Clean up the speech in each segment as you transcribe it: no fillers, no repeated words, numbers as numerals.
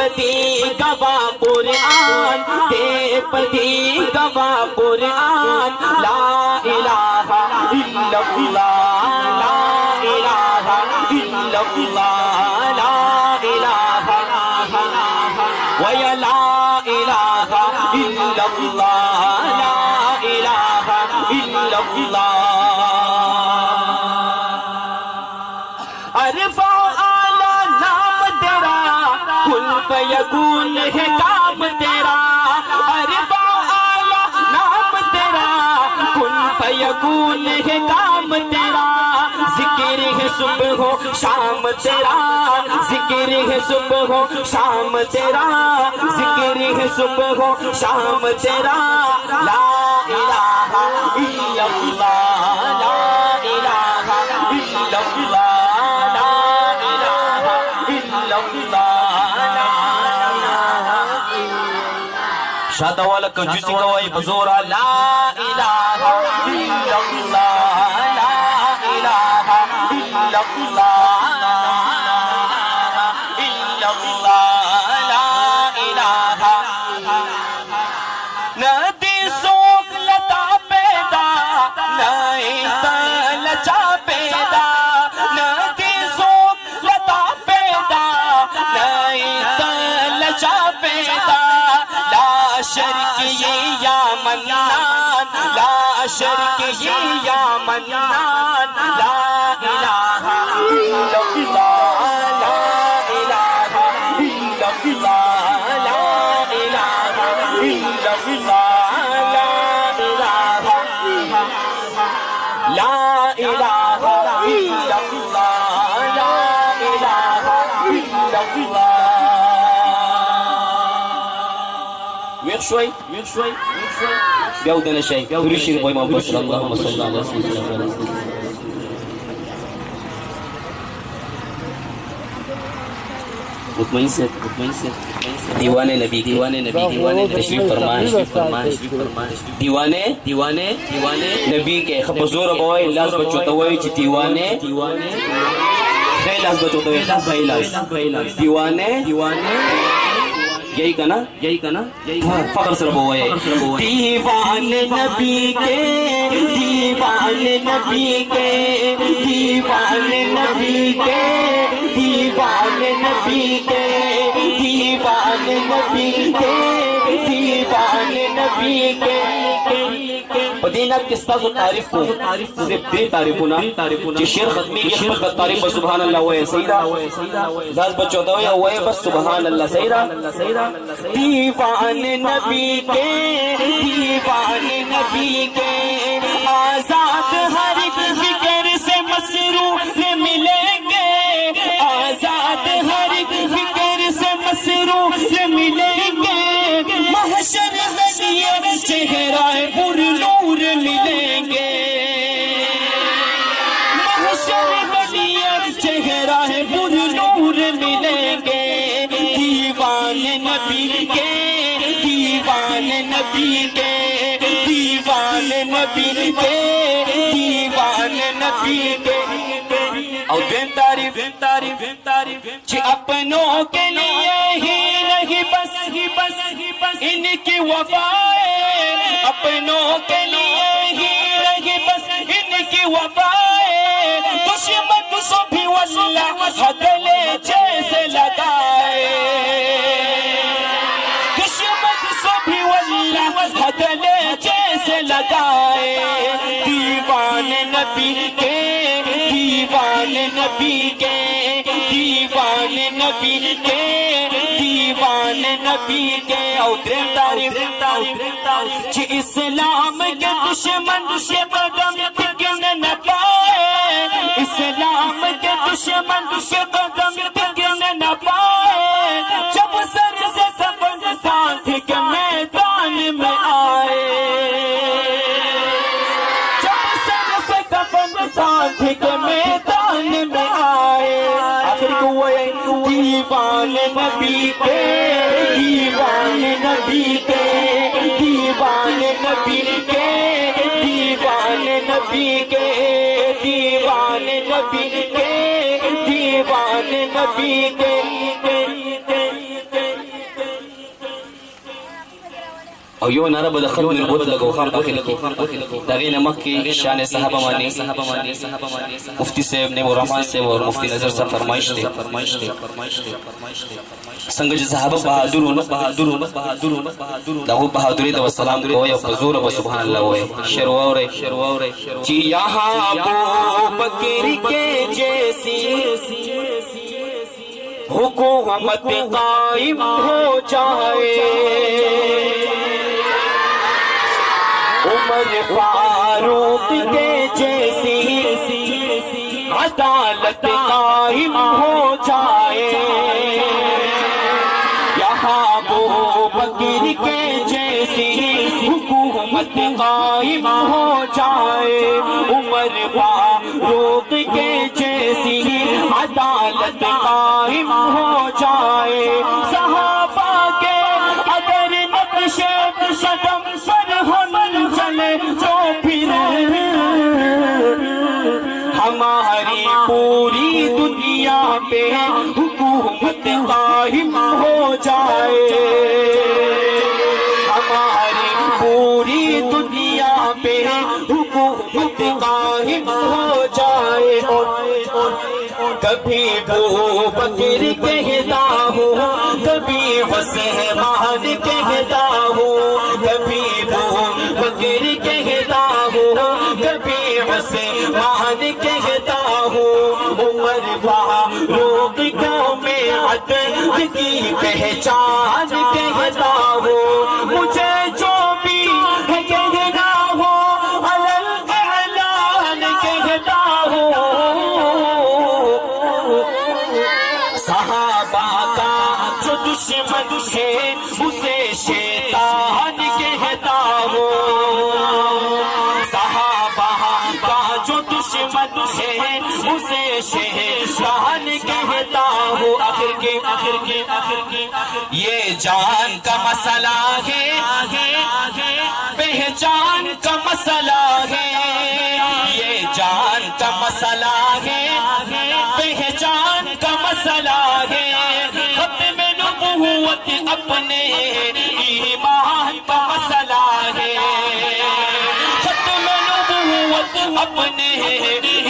پدی گواہ قرآن، دے پدی گواہ قرآن، لا الہ الا اللہ، لا الہ الا اللہ، لا الہ ویا لا الہ الا اللہ، لا الہ الا اللہ۔ عرفہ اعلیٰ نام تیرا، کن فیکون ہے کام تیرا، عرفہ اعلیٰ نام تیرا، کن فیکون ہے کام تیرا، ذکر ہے صبح و شام تیرا، ذکر ہے صبح و شام تیرا، ذکر ہے صبح و شام تیرا، لا الہ الا اللہ، لا الہ الا اللہ، شاہدہ والا کجوسی گوائی بزورا، لا الہ الا اللہ، لا الہ الا اللہ، الا اللہ، لا الہ۔ ندی سوک لتا پیدا، نئی تلچا پیدا، ندی سوک لتا پیدا، نئی تلچا پیدا، شرک یا منان، لا شرک یا منان، لا الہ الا اللہ، لا الہ الا اللہ، لا الہ الا اللہ، لا الہ الا اللہ، لا الہ الا اللہ۔ ویخ شوي بيودنا شيء ورشي بوي ما بيصل اللهم صل على سيدنا محمد۔ مطمئن سے دیوانے نبی، دیوانے نبی، دیوانے تشریف فرمان، دیوانے نبی کے خبزور بوي لاز بچو توي چ دیوانے خیلاز بچو توي خاص خیلاز دیوانے یہی کنا فخر سر بوئے دیوان نبی کے، دیوان نبی کے، دیوان نبی کے، دیوان نبی کے، دیوان نبی کے، دیوان نبی کے۔ مدینہ کس طرح تعریف کو صرف دے تعریف ہونا کہ شیر ختمی کی خبر کا تعریف بس سبحان اللہ ہوئے سیدہ داز بچوں ہوئے ہوئے بس سبحان اللہ سیدہ۔ دیوان نبی کے، دیوان نبی کے، آزاد ہر ایک فکر سے مسرور ملیں گے، آزاد ہر ایک فکر سے مسرور ملیں گے، محشر میں یہ چہرہ پر نور ملیں گے، محشر میں یہ چہرہ پر نور ملیں گے۔ دیوان نبی کے، دیوان نبی کے، دیوان نبی کے، دیوان نبی کے۔ اور دین تعریف چھ اپنوں کے لیے ہی نہیں بس ان کی وفائیں، اپنوں کے لیے ہی نہیں بس ان کی وفائیں، دشمن کو بھی واللہ ہتھیلے جیسے لگائے، دشمن کو بھی واللہ ہتھیلے جیسے لگائے۔ دیوان نبی کے، دیوان نبی کے، دیوان نبی کے، دیوان نبی کے۔ اور تعریف چھ اسلام کے دشمن کے قدم ٹکن نہ پائے، اسلام کے دشمن کے قدم ٹکن نہ پائے، جب سر سے سبز ساتھ کے میدان میں آئے، جب سر سے سبز ساتھ کے میدان میں آئے۔ آخر کو دیوان نبی کے، دیوان نبی کے، دیوان نبی کے، دیوان نبی کے، دیوان نبی کے، دیوان نبی کے۔ او یو نعره به د ختم نبوت لګو خام داخل کې د هغې نه مخکې شان صحابه باندې مفتی صاحب نعیم الرحمن صاحب اور مفتی نظر صاحب فرمائش دی څنګه چې صحابه بهادر وو د هغو بهادرۍ ته به سلام کوئ او په زوره به سبحان الله وایئ. شعر واورئ چې یہاں ابوبکر کے جیسی حکومت قائم ہو جائے، عمر فاروق کے جیسی عدالت قائم ہو جائے، یہاں ابوبکر کے جیسی حکومت قائم ہو جائے، عمر فاروق کے جیسی عدالت قائم ہو جائے، صحابہ کے اگر نقش قدم پر ہم چلے تو پھر ہماری پوری دنیا پہ حکومت قائم ہو جائے، ہماری پوری دنیا پہ حکومت قائم ہو جائے. کبھی ابوبکر کہتا ہوں، کبھی عثمان کہتا ہوں، کبھی ابوبکر کہتا ہوں، کبھی عثمان کہتا ہوں، عمر فاروق کو میں عدل کی پہچان کہتا ہوں، مجھے جو بھی کہنا ہو علل اعلان کہتا ہوں، صحابہ کا جو دشمن ہے اسے شیطان کہتا ہوں، صحابہ کا جو دشمن ہے اسے شیطان کہتا ہوں. آخر کے یہ جان کا مسئلہ ہے، پہچان کا مسئلہ ہے، یہ جان کا مسئلہ ہے، پہچان کا مسئلہ ہے، ختم نبوت اپنے ایمان کا مسئلہ ہے، ختم نبوت اپنے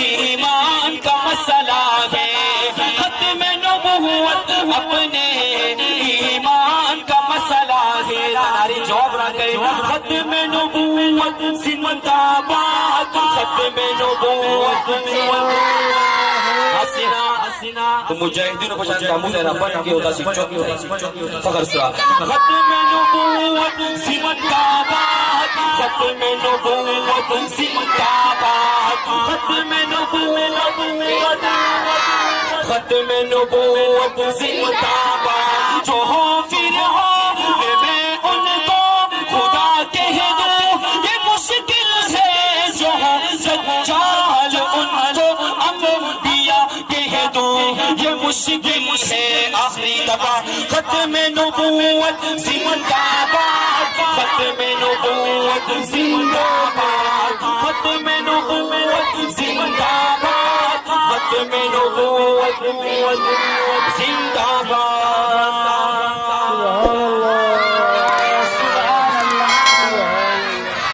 ایمان کا مسئلہ ہے، ختم نبوت اپنے ایمان کا مسئلہ ہے. ناری جواب نہ کرے، ختم نبوت زندہ باد، ختم نبوت حسینہ تو مجاہدین کو شان دامو دینا بن کے ہوتا سی چوک فخر سرا. ختم نبوت زندہ باد، ختم نبوت زندہ باد، ختم نبوت زندہ باد. جو ہو پھر ہو میں ان کو خدا کہہ دوں، یہ مشکل ہے جو ہو سجال ان کو انبیاء کہہ دوں، یہ مشکل ہے. آخری دفعہ ختم نبوت زندہ باد، ختم نبوت زندہ باد، ختم نبوت زندہ باد، ختم نبوت